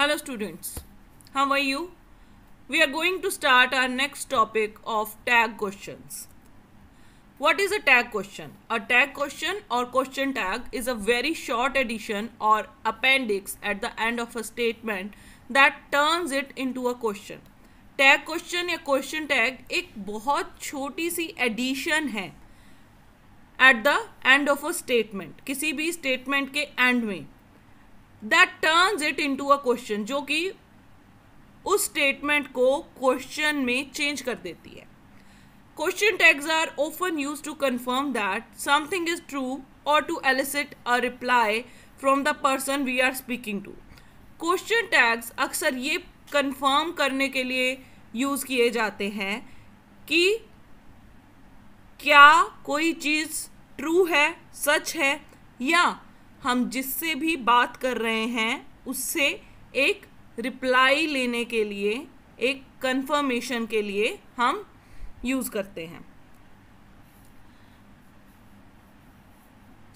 Hello students, how are you? We are going to start our next topic of tag questions. What is a tag question? A tag question or question tag is a very short addition or appendix at the end of a statement that turns it into a question. Tag question या question tag एक बहुत छोटी सी addition है at the end of a statement, किसी भी statement के end में, that turns it into a question, जो कि उस स्टेटमेंट को क्वेश्चन में चेंज कर देती है. Question tags are often used to confirm that something is true और to elicit a reply from the person we are speaking to. Question tags अक्सर ये कंफर्म करने के लिए यूज़ किए जाते हैं कि क्या कोई चीज़ ट्रू है, सच है, या हम जिससे भी बात कर रहे हैं उससे एक रिप्लाई लेने के लिए, एक कंफर्मेशन के लिए हम यूज़ करते हैं.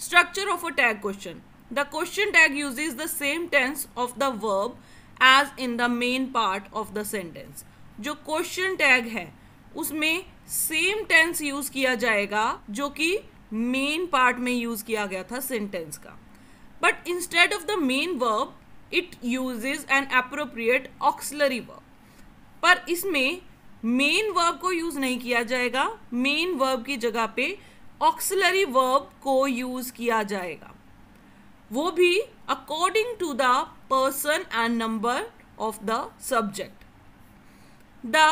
Structure of a tag question. The question tag uses the same tense of the verb as in the main part of the sentence. जो क्वेश्चन टैग है उसमें सेम टेंस यूज किया जाएगा जो कि मेन पार्ट में यूज किया गया था सेंटेंस का, but instead of the main verb it uses N appropriate auxiliary verb. पर इसमें मेन वर्ब को यूज नहीं किया जाएगा, मेन वर्ब की जगह पे ऑक्सिलरी वर्ब को यूज किया जाएगा, वो भी according to the person and number of the subject. The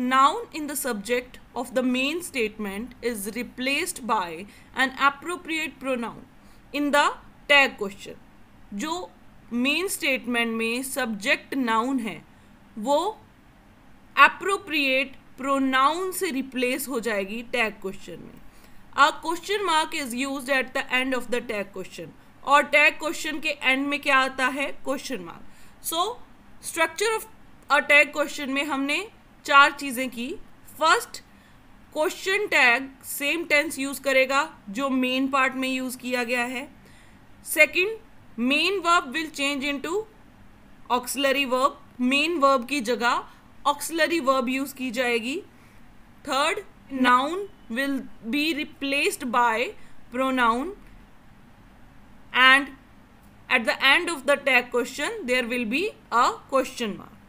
noun in the subject of the main statement is replaced by an appropriate pronoun in the tag question. जो main statement में subject noun है वो appropriate pronoun से replace हो जाएगी tag question में. A question mark is used at the end of the tag question. और tag question के एंड में क्या आता है? Question mark. So structure of a tag question में हमने 4 चीज़ें की. First, question tag same tense use करेगा जो मेन पार्ट में यूज़ किया गया है. Second, main verb will change into auxiliary verb, main verb की जगह ऑक्सिलरी वर्ब यूज़ की जाएगी. Third, noun will be replaced by pronoun, and at the end of the tag question there will be a question mark.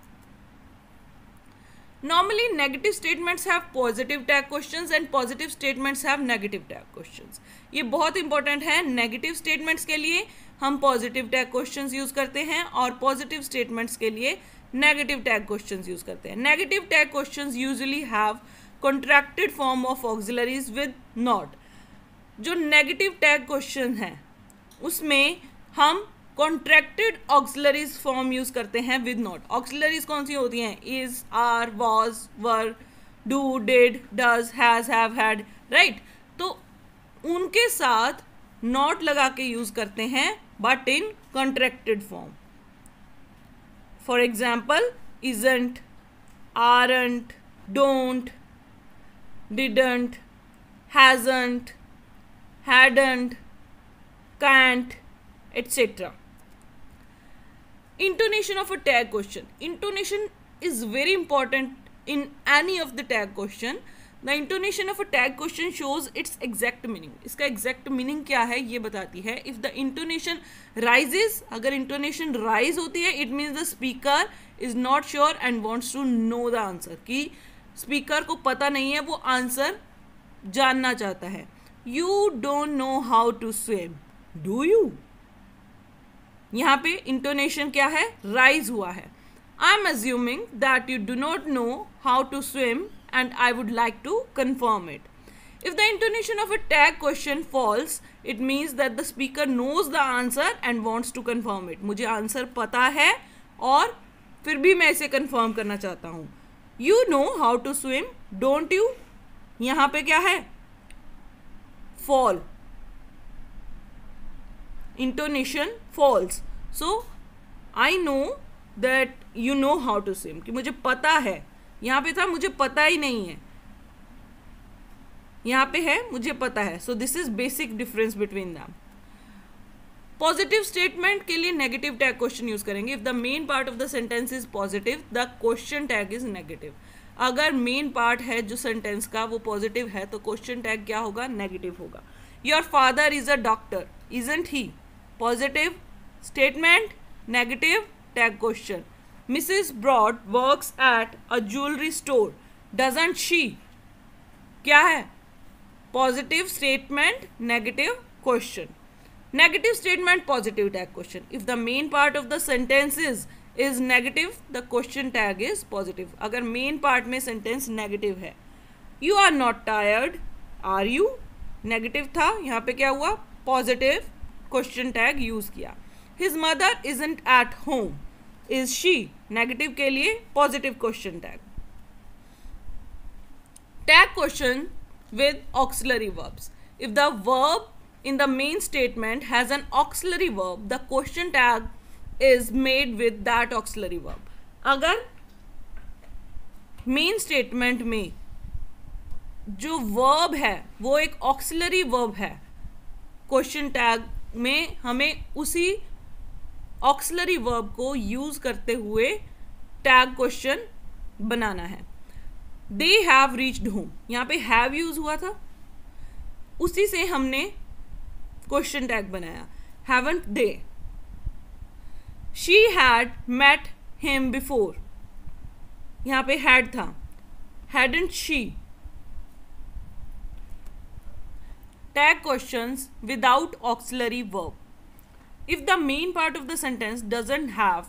Normally negative statements have positive tag questions and positive statements have negative tag questions. ये बहुत important है. Negative statements के लिए हम positive tag questions use करते हैं और positive statements के लिए नेगेटिव टैग क्वेश्चंस यूज करते हैं. Negative tag questions usually have contracted form of auxiliaries with not. जो नेगेटिव टैग क्वेश्चन है उसमें हम कॉन्ट्रैक्टेड ऑक्सिलरीज फॉर्म यूज करते हैं विद नॉट. ऑक्सिलरीज कौन सी होती हैं? Is, are, was, were, do, did, does, has, have, had, right. तो उनके साथ नॉट लगा के यूज करते हैं but in contracted form. For example, isn't, aren't, don't, didn't, hasn't, hadn't, can't, etc. Intonation of a tag question. Intonation is very important in any of the tag question. The intonation of a tag question shows its exact meaning. इसका exact meaning क्या है ये बताती है. If the intonation rises, अगर intonation rise होती है, it means the speaker is not sure and wants to know the answer. कि speaker को पता नहीं है, वो answer जानना चाहता है. You don't know how to swim. Do you. यहाँ पे इंटोनेशन क्या है? राइज हुआ है. I am assuming that you do not know how to swim and I would like to confirm it. If the intonation of a tag question falls, it means that the speaker knows the answer and wants to confirm it. मुझे answer पता है और फिर भी मैं इसे confirm करना चाहता हूँ. You know how to swim, don't you. यहाँ पे क्या है? Fall. Intonation falls. So I know that you know how to swim, कि मुझे पता है. यहाँ पे था मुझे पता ही नहीं है, यहाँ पे है मुझे पता है. So this is basic difference between them. Positive statement के लिए नेगेटिव टैग क्वेश्चन यूज करेंगे. If the main part of the sentence is positive the question tag is negative. अगर मेन पार्ट है जो सेंटेंस का वो पॉजिटिव है तो क्वेश्चन टैग क्या होगा, नेगेटिव होगा. Your father is a doctor, isn't he. Positive statement, negative tag question. Mrs Broad works at a jewellery store, doesn't she. क्या है, positive statement, negative question. Negative statement, positive tag question. If the main part of the sentences is negative the question tag is positive. अगर main part में sentence negative है. You are not tired, are you. Negative था, यहाँ पे क्या हुआ, positive question tag use किया. His mother isn't at home, is she. Negative के लिए positive question tag. Tag question with auxiliary verbs. If the verb in the main statement has an auxiliary verb, the question tag is made with that auxiliary verb. अगर main statement में जो verb है वो एक auxiliary verb है, question tag में हमें उसी ऑक्सिलरी वर्ब को यूज करते हुए टैग क्वेश्चन बनाना है. दे हैव रीच्ड होम, यहाँ पे हैव यूज हुआ था, उसी से हमने क्वेश्चन टैग बनाया. Haven't they. She had met him before, यहाँ पे हैड था. Hadn't she. Tag questions without auxiliary verb. If the main part of the sentence doesn't have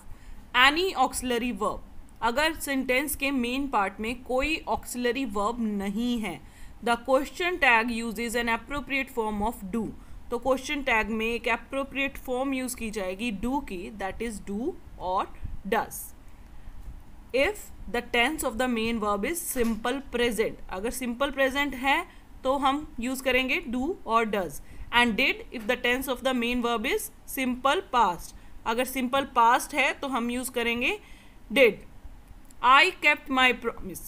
any auxiliary verb, अगर सेंटेंस के मेन पार्ट में कोई auxiliary verb नहीं है, the question tag uses an appropriate form of do. तो question tag में एक appropriate form use की जाएगी डू की, दैट इज डू और does. If the tense of the main verb is simple present, अगर सिंपल प्रेजेंट है तो हम यूज करेंगे डू और does. And did if the tense of the main verb is simple past, अगर simple past है तो हम यूज करेंगे did. I kept my promise.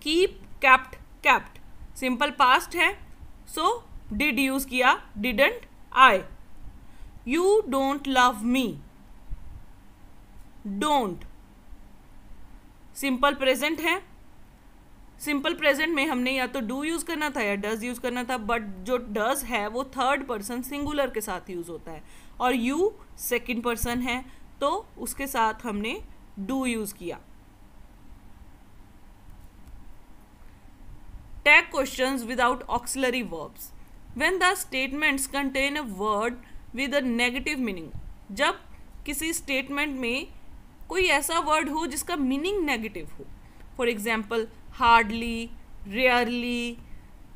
Keep, kept, kept. Simple past है, so did use किया, didn't I. You don't love me. Don't. Simple present है. Simple present में हमने या तो do यूज करना था या does यूज करना था, बट जो does है वो थर्ड पर्सन सिंगुलर के साथ यूज होता है और you सेकेंड पर्सन है तो उसके साथ हमने do यूज किया. Tag questions without auxiliary verbs. When the statements contain a word with a negative meaning. जब किसी स्टेटमेंट में कोई ऐसा वर्ड हो जिसका मीनिंग नेगेटिव हो, for example hardly, rarely,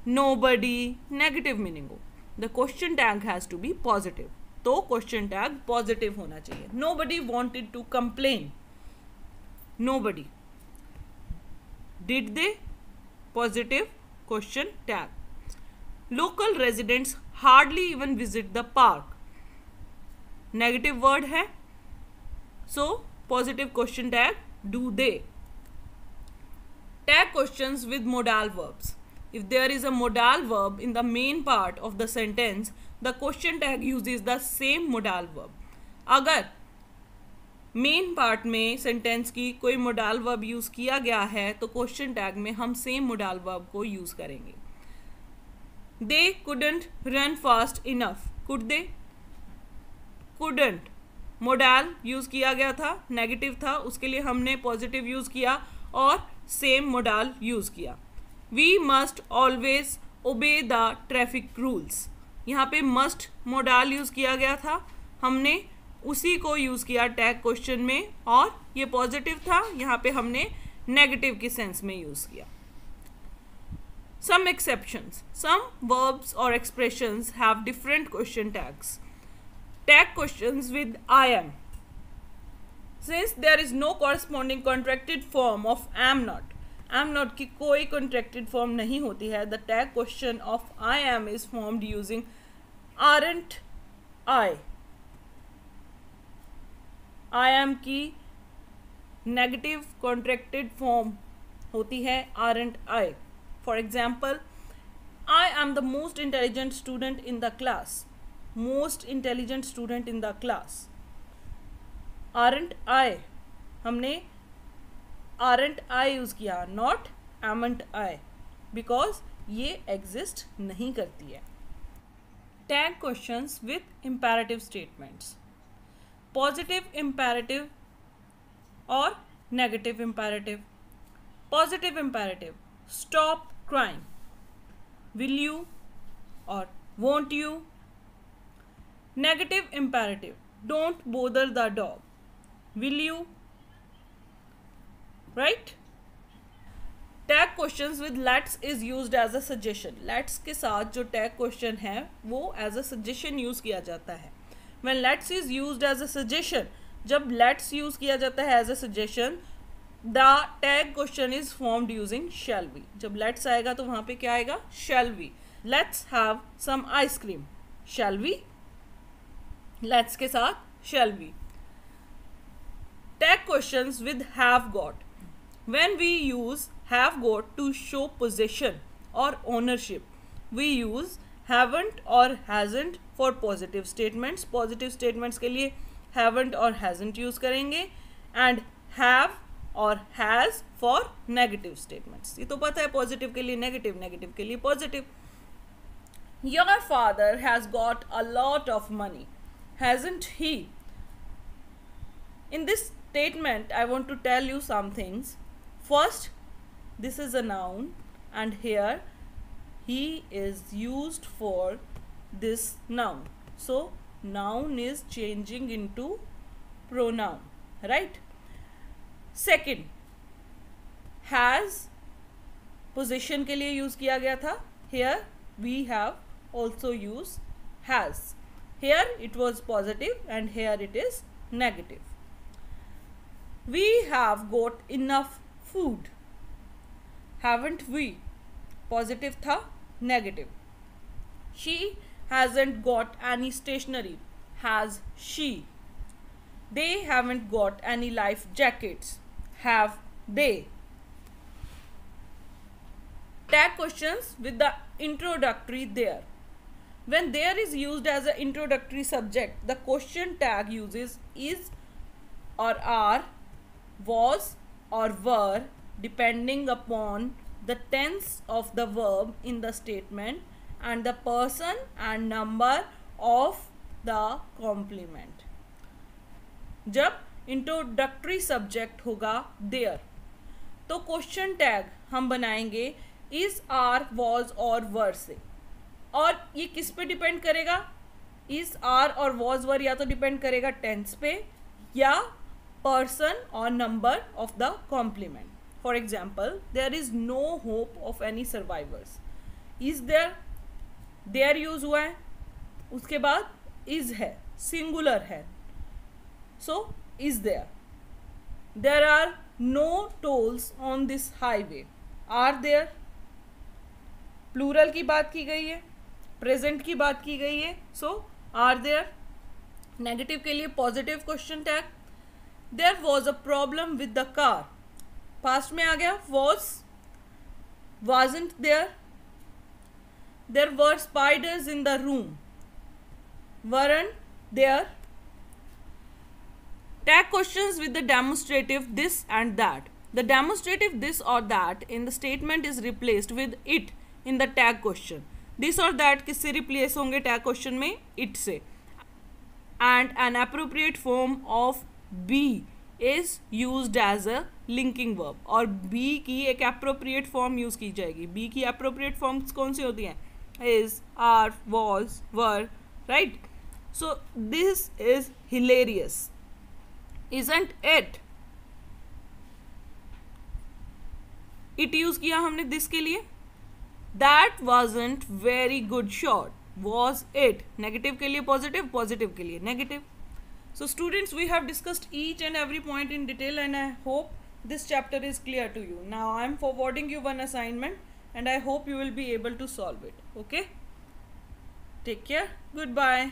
nobody, negative meaning हो, the question tag has to be positive. तो क्वेश्चन टैग पॉजिटिव होना चाहिए. Nobody wanted to complain, nobody. Did they, positive question tag. Local residents hardly even visit the park, negative word है, so positive question tag do they. Tag questions with modal verbs. If there is a modal verb in the main part of the sentence, the question tag uses the same modal verb. अगर main part में sentence की कोई modal verb use किया गया है तो question tag में हम सेम मोडाल वर्ब को यूज करेंगे. They couldn't run fast enough, could they, couldn't modal use किया गया था, नेगेटिव था, उसके लिए हमने पॉजिटिव यूज किया और सेम मोडाल यूज किया. We must always obey the traffic rules, यहाँ पे मस्ट मोडाल यूज किया गया था, हमने उसी को यूज किया टैग क्वेश्चन में और ये पॉजिटिव था, यहाँ पे हमने नेगेटिव के सेंस में यूज किया. Some exceptions. सम वर्ब्स और expressions have different question tags. Tag questions with I am. Since there is no corresponding contracted form of am not की कोई कॉन्ट्रैक्टेड फॉर्म नहीं होती है, the tag question of I am is formed using aren't I. I am की negative contracted form होती है aren't I. For example, I am the most intelligent student in the class. Most intelligent student in the class. Aren't I, हमने aren't I use किया, not amn't I, because ये exist नहीं करती है. Tag questions with imperative statements. Positive imperative और negative imperative. Positive imperative, stop crying, will you और won't you. Negative imperative, don't bother the dog, will you. Right. Tag questions with let's is used as a suggestion. Let's के साथ जो tag question है वो as a suggestion use किया जाता है. When let's is used as a suggestion, जब let's use किया जाता है as a suggestion, the tag question is formed using shall we. जब लेट्स आएगा तो वहां पे क्या आएगा? Shall we. Let's have some ice cream, shall we. Let's के साथ shall we. Tag questions with have got. When we use have got to show possession or ownership, we use haven't or hasn't for positive statements. Positive statements के लिए haven't और hasn't use करेंगे, and have और has for negative statements. ये तो पता है, positive के लिए negative, negative के लिए positive. Your father has got a lot of money, hasn't he? In this statement, I want to tell you some things. First, this is a noun, and here he is used for this noun. So noun is changing into pronoun, right? Second, has possession के लिए use किया गया था. Here we have also used has. Here it was positive and here it is negative. We have got enough food, haven't we? Positive था, negative. She hasn't got any stationery, has she? They haven't got any life jackets, have they? Tag questions with the introductory there. When there is used as an introductory subject, the question tag uses is or are, was or were, depending upon the tense of the verb in the statement and the person and number of the complement. जब introductory subject होगा there, तो question tag हम बनाएंगे is, are, was और वर से. और ये किस पे डिपेंड करेगा? इज, आर और वॉज, वर या तो डिपेंड करेगा टेंस पे या person or number of the complement. For example, there is no hope of any survivors. Is there? There use हुआ है, उसके बाद is है, singular है. So is there? There are no tolls on this highway. Are there? Plural की बात की गई है, present की बात की गई है. So are there? Negative के लिए positive question tag. There was a problem with the car. Past में आ गया was, wasn't there. There were spiders in the room, weren't there. Tag questions with the demonstrative this and that. The demonstrative this or that in the statement is replaced with it in the tag question. This और that किससे replace होंगे tag question में? it से. And an appropriate form of be is used as a linking verb. और be की एक appropriate form use की जाएगी. be की appropriate forms कौन सी होती हैं? is, are, was, were, right? So this is hilarious, isn't it? it use किया हमने this के लिए. that wasn't very good shot, was it? negative के लिए positive, positive के लिए negative. So students, we have discussed each and every point in detail and I hope this chapter is clear to you. Now I am forwarding you one assignment and I hope you will be able to solve it. Okay? Take care. Goodbye.